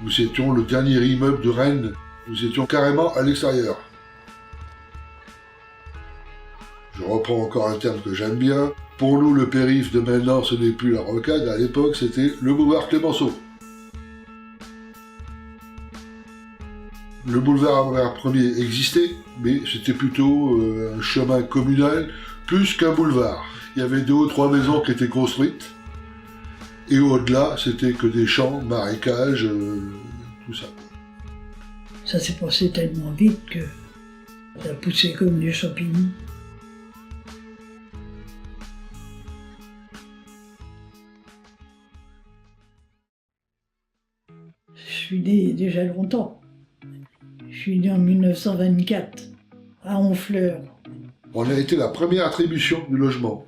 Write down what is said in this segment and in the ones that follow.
Nous étions le dernier immeuble de Rennes. Nous étions carrément à l'extérieur. Je reprends encore un terme que j'aime bien. Pour nous, le périph' de maintenant, ce n'est plus la Rocade. À l'époque, c'était le boulevard Clémenceau. Le boulevard Albert Ier existait, mais c'était plutôt un chemin communal plus qu'un boulevard. Il y avait 2 ou 3 maisons qui étaient construites. Et au-delà, c'était que des champs, marécages, tout ça. Ça s'est passé tellement vite que ça a poussé comme des champignons. Je suis né déjà longtemps. Je suis né en 1924, à Honfleur. On a été la première attribution du logement.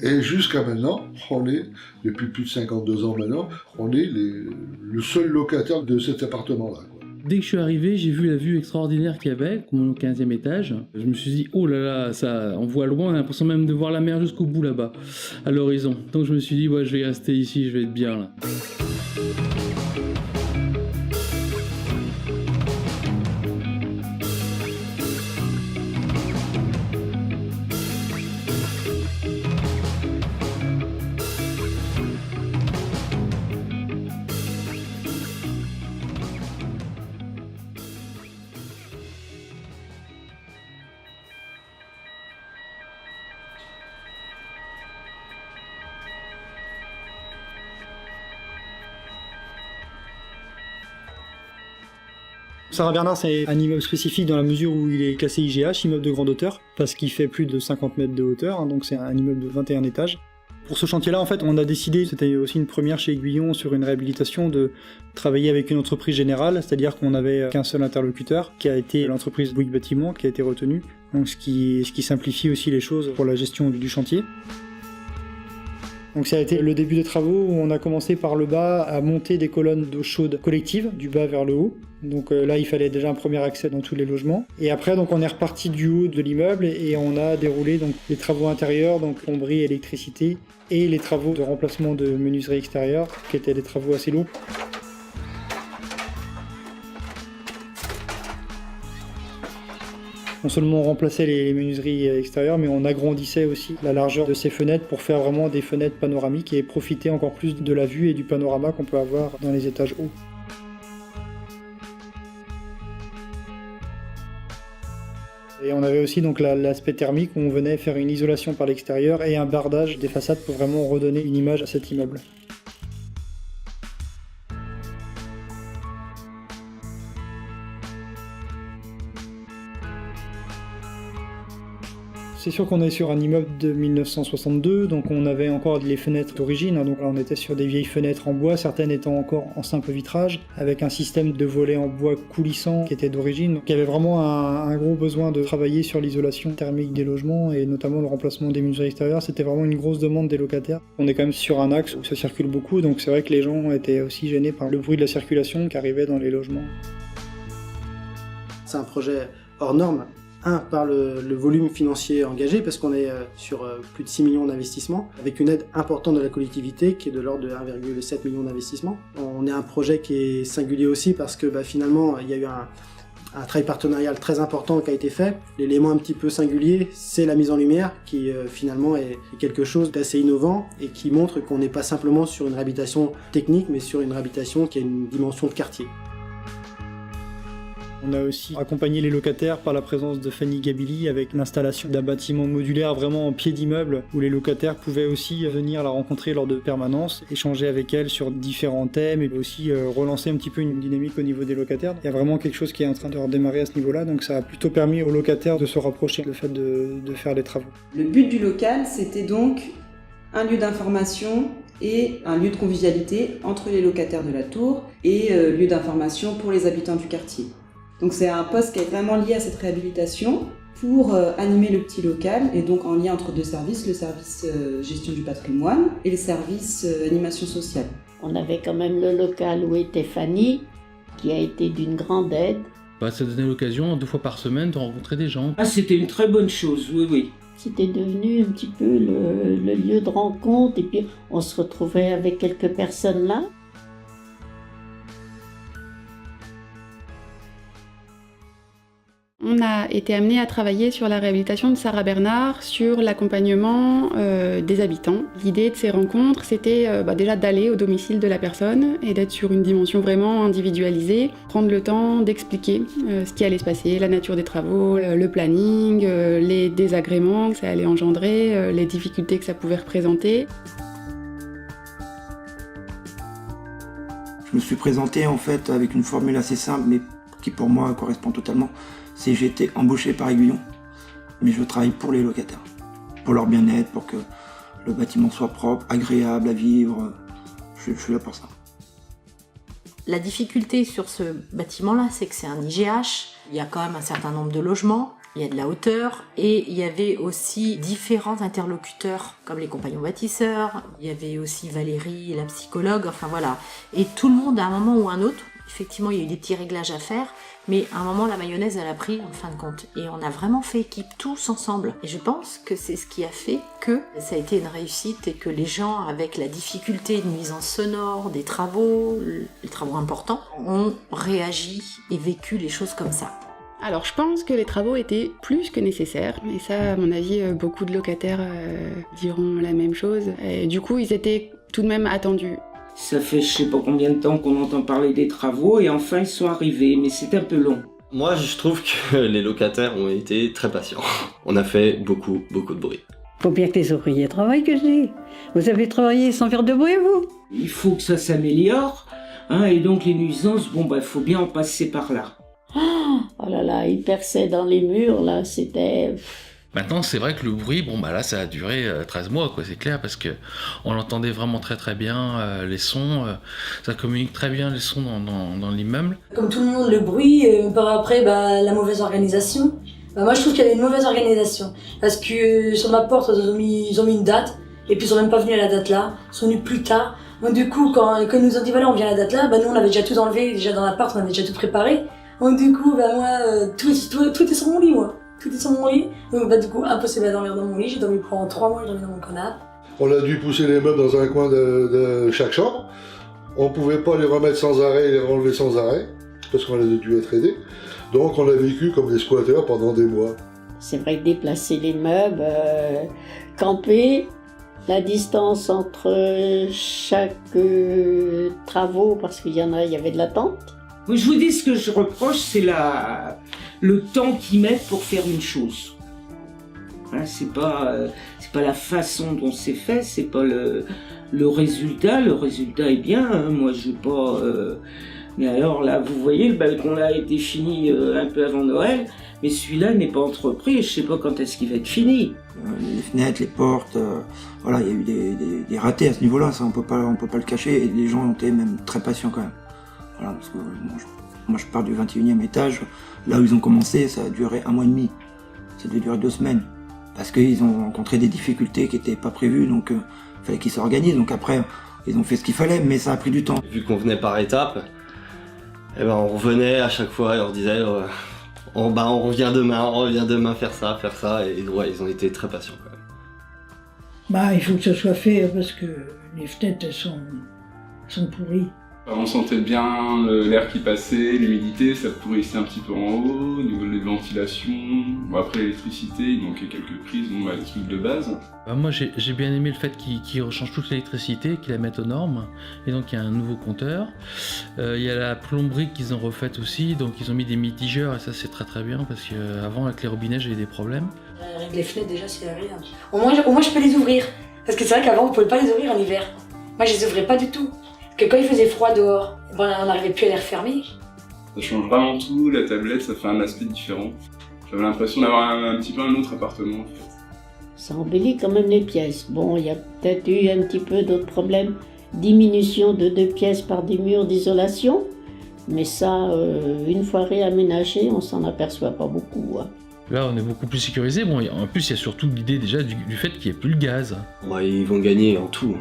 Et jusqu'à maintenant, on est, depuis plus de 52 ans maintenant, on est le seul locataire de cet appartement-là. Dès que je suis arrivé, j'ai vu la vue extraordinaire qu'il y avait, comme au 15e étage. Je me suis dit, oh là là, ça, on voit loin, on a l'impression même de voir la mer jusqu'au bout là-bas, à l'horizon. Donc je me suis dit, ouais, je vais rester ici, je vais être bien là. Sarah Bernard, c'est un immeuble spécifique dans la mesure où il est classé IGH, immeuble de grande hauteur, parce qu'il fait plus de 50 mètres de hauteur, hein, donc c'est un immeuble de 21 étages. Pour ce chantier-là, en fait, on a décidé, c'était aussi une première chez Aiguillon sur une réhabilitation, de travailler avec une entreprise générale, c'est-à-dire qu'on n'avait qu'un seul interlocuteur, qui a été l'entreprise Bouygues Bâtiment, qui a été retenue, donc ce qui simplifie aussi les choses pour la gestion du chantier. Donc ça a été le début des travaux où on a commencé par le bas à monter des colonnes d'eau chaude collectives, du bas vers le haut. Donc là, il fallait déjà un premier accès dans tous les logements. Et après, donc, on est reparti du haut de l'immeuble et on a déroulé donc, les travaux intérieurs, donc plomberie, électricité, et les travaux de remplacement de menuiserie extérieure, qui étaient des travaux assez lourds. Non seulement on remplaçait les menuiseries extérieures, mais on agrandissait aussi la largeur de ces fenêtres pour faire vraiment des fenêtres panoramiques et profiter encore plus de la vue et du panorama qu'on peut avoir dans les étages hauts. Et on avait aussi donc l'aspect thermique où on venait faire une isolation par l'extérieur et un bardage des façades pour vraiment redonner une image à cet immeuble. C'est sûr qu'on est sur un immeuble de 1962, donc on avait encore les fenêtres d'origine, donc là on était sur des vieilles fenêtres en bois, certaines étant encore en simple vitrage, avec un système de volets en bois coulissant qui était d'origine. Donc il y avait vraiment un gros besoin de travailler sur l'isolation thermique des logements et notamment le remplacement des menuiseries extérieures, c'était vraiment une grosse demande des locataires. On est quand même sur un axe où ça circule beaucoup, donc c'est vrai que les gens étaient aussi gênés par le bruit de la circulation qui arrivait dans les logements. C'est un projet hors norme. Par le volume financier engagé, parce qu'on est sur plus de 6 millions d'investissements, avec une aide importante de la collectivité qui est de l'ordre de 1,7 million d'investissements. On est un projet qui est singulier aussi parce que finalement il y a eu un travail partenarial très important qui a été fait. L'élément un petit peu singulier, c'est la mise en lumière qui finalement est quelque chose d'assez innovant et qui montre qu'on n'est pas simplement sur une réhabilitation technique, mais sur une réhabilitation qui a une dimension de quartier. On a aussi accompagné les locataires par la présence de Fanny Gabili avec l'installation d'un bâtiment modulaire vraiment en pied d'immeuble où les locataires pouvaient aussi venir la rencontrer lors de permanences, échanger avec elle sur différents thèmes et aussi relancer un petit peu une dynamique au niveau des locataires. Il y a vraiment quelque chose qui est en train de redémarrer à ce niveau-là, donc ça a plutôt permis aux locataires de se rapprocher, le fait de faire les travaux. Le but du local, c'était donc un lieu d'information et un lieu de convivialité entre les locataires de la tour et lieu d'information pour les habitants du quartier. Donc c'est un poste qui est vraiment lié à cette réhabilitation pour animer le petit local et donc en lien entre deux services, le service gestion du patrimoine et le service animation sociale. On avait quand même le local où était Fanny, qui a été d'une grande aide. Ça donnait l'occasion 2 fois par semaine de rencontrer des gens. Ah, c'était une très bonne chose, oui, oui. C'était devenu un petit peu le lieu de rencontre et puis on se retrouvait avec quelques personnes là. on a été amené à travailler sur la réhabilitation de Sarah Bernard, sur l'accompagnement des habitants. L'idée de ces rencontres, c'était déjà d'aller au domicile de la personne et d'être sur une dimension vraiment individualisée, prendre le temps d'expliquer ce qui allait se passer, la nature des travaux, le planning, les désagréments que ça allait engendrer, les difficultés que ça pouvait représenter. Je me suis présenté en fait avec une formule assez simple, mais qui pour moi correspond totalement. C'est j'ai été embauché par Aiguillon, mais je travaille pour les locataires, pour leur bien-être, pour que le bâtiment soit propre, agréable à vivre. Je suis là pour ça. La difficulté sur ce bâtiment-là, c'est que c'est un IGH. Il y a quand même un certain nombre de logements. Il y a de la hauteur et il y avait aussi différents interlocuteurs comme les compagnons bâtisseurs, il y avait aussi Valérie, la psychologue, enfin voilà. Et tout le monde à un moment ou un autre, effectivement il y a eu des petits réglages à faire, mais à un moment la mayonnaise elle a pris en fin de compte. Et on a vraiment fait équipe tous ensemble. Et je pense que c'est ce qui a fait que ça a été une réussite et que les gens avec la difficulté de nuisance sonore, des travaux, les travaux importants, ont réagi et vécu les choses comme ça. Alors je pense que les travaux étaient plus que nécessaires, et ça à mon avis beaucoup de locataires diront la même chose. Et du coup ils étaient tout de même attendus. Ça fait je sais pas combien de temps qu'on entend parler des travaux et enfin ils sont arrivés, mais c'est un peu long. Moi je trouve que les locataires ont été très patients. On a fait beaucoup de bruit. Faut bien que les ouvriers travaillent, que je dis. Vous avez travaillé sans faire de bruit, vous? Il faut que ça s'améliore, hein, et donc les nuisances, faut bien en passer par là. Oh là là, il perçait dans les murs, là, c'était... Maintenant, c'est vrai que le bruit, là, ça a duré 13 mois, quoi, c'est clair, parce que on l'entendait vraiment très bien, les sons, ça communique très bien les sons dans l'immeuble. Comme tout le monde, le bruit, par après, la mauvaise organisation. Moi, je trouve qu'il y avait une mauvaise organisation, parce que sur ma porte, ils ont mis une date, et puis ils sont même pas venus à la date là, ils sont venus plus tard. Donc du coup, quand ils nous ont dit, voilà, on vient à la date là, nous, on avait déjà tout enlevé, déjà dans l'appart, on avait déjà tout préparé. Donc du coup, moi, tout est sur mon lit, moi. Tout est sur mon lit. Donc du coup, impossible à dormir dans mon lit. J'ai dormi pendant 3 mois, j'ai dormi dans mon canapé. On a dû pousser les meubles dans un coin de chaque chambre. On pouvait pas les remettre sans arrêt et les renlever sans arrêt, parce qu'on a dû être aidés. Donc on a vécu comme des squatteurs pendant des mois. C'est vrai que déplacer les meubles, camper, la distance entre chaque travaux, parce qu'il y avait de l'attente. Moi, je vous dis, ce que je reproche, c'est le temps qu'ils mettent pour faire une chose. Hein, c'est pas la façon dont c'est fait, c'est pas le résultat. Le résultat est bien, hein, moi je veux pas... Mais alors là, vous voyez, le balcon là a été fini un peu avant Noël, mais celui-là n'est pas entrepris, je sais pas quand est-ce qu'il va être fini. Les fenêtres, les portes, voilà, il y a eu des ratés à ce niveau-là, ça on peut pas le cacher, et les gens ont été même très patients quand même. Voilà, parce que moi je pars du 21e étage, là où ils ont commencé, ça a duré 1 mois et demi. Ça devait durer 2 semaines. Parce qu'ils ont rencontré des difficultés qui n'étaient pas prévues, donc il fallait qu'ils s'organisent. Donc après, ils ont fait ce qu'il fallait, mais ça a pris du temps. Vu qu'on venait par étapes, on revenait à chaque fois et on disait on revient demain faire ça, et ouais, ils ont été très patients quand même. Il faut que ça soit fait parce que les fenêtres elles sont pourries. On sentait bien l'air qui passait, l'humidité, ça pourrissait un petit peu en haut, au niveau de la ventilation. Après l'électricité, il manquait quelques prises, les trucs de base. Moi j'ai bien aimé le fait qu'ils rechangent toute l'électricité, qu'ils la mettent aux normes, et donc il y a un nouveau compteur. Il y a la plomberie qu'ils ont refaite aussi, donc ils ont mis des mitigeurs, et ça c'est très bien, parce qu'avant avec les robinets j'ai eu des problèmes. Les fenêtres déjà c'est rien. Au moins je peux les ouvrir, parce que c'est vrai qu'avant on pouvait pas les ouvrir en hiver. Moi je les ouvrais pas du tout. Parce que quand il faisait froid dehors, on n'arrivait plus à les refermer. Ça change vraiment tout, la tablette, ça fait un aspect différent. J'avais l'impression d'avoir un petit peu un autre appartement en fait. Ça embellit quand même les pièces. Bon, il y a peut-être eu un petit peu d'autres problèmes. Diminution de 2 pièces par des murs d'isolation. Mais ça, une fois réaménagé, on s'en aperçoit pas beaucoup. Hein. Là, on est beaucoup plus sécurisé. En plus, il y a surtout l'idée déjà du fait qu'il n'y ait plus le gaz. Ils vont gagner en tout.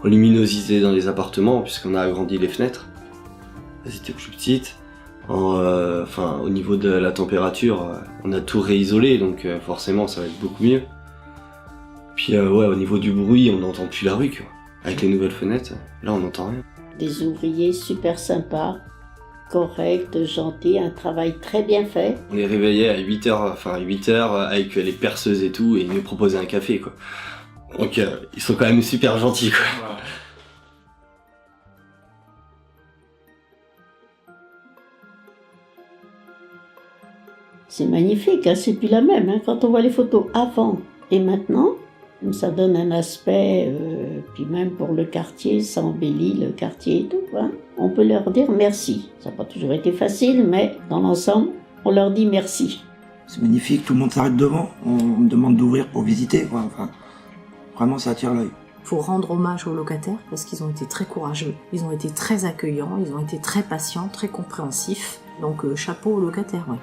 En luminosité dans les appartements, puisqu'on a agrandi les fenêtres. Elles étaient plus petites. Au niveau de la température, on a tout réisolé, donc forcément ça va être beaucoup mieux. Puis au niveau du bruit, on n'entend plus la rue, quoi. Avec les nouvelles fenêtres, là on n'entend rien. Des ouvriers super sympas, correct, gentil, un travail très bien fait. On les réveillait à 8h, avec les perceuses et tout, et ils nous proposaient un café, quoi. Donc ils sont quand même super gentils, quoi. Voilà. C'est magnifique, hein, c'est plus la même. Hein. Quand on voit les photos avant et maintenant, ça donne un aspect, puis même pour le quartier, ça embellit le quartier et tout. Hein. On peut leur dire merci. Ça n'a pas toujours été facile, mais dans l'ensemble, on leur dit merci. C'est magnifique, tout le monde s'arrête devant, on me demande d'ouvrir pour visiter, quoi. Enfin, vraiment ça attire l'œil. Il faut rendre hommage aux locataires parce qu'ils ont été très courageux, ils ont été très accueillants, ils ont été très patients, très compréhensifs. Donc chapeau aux locataires, ouais.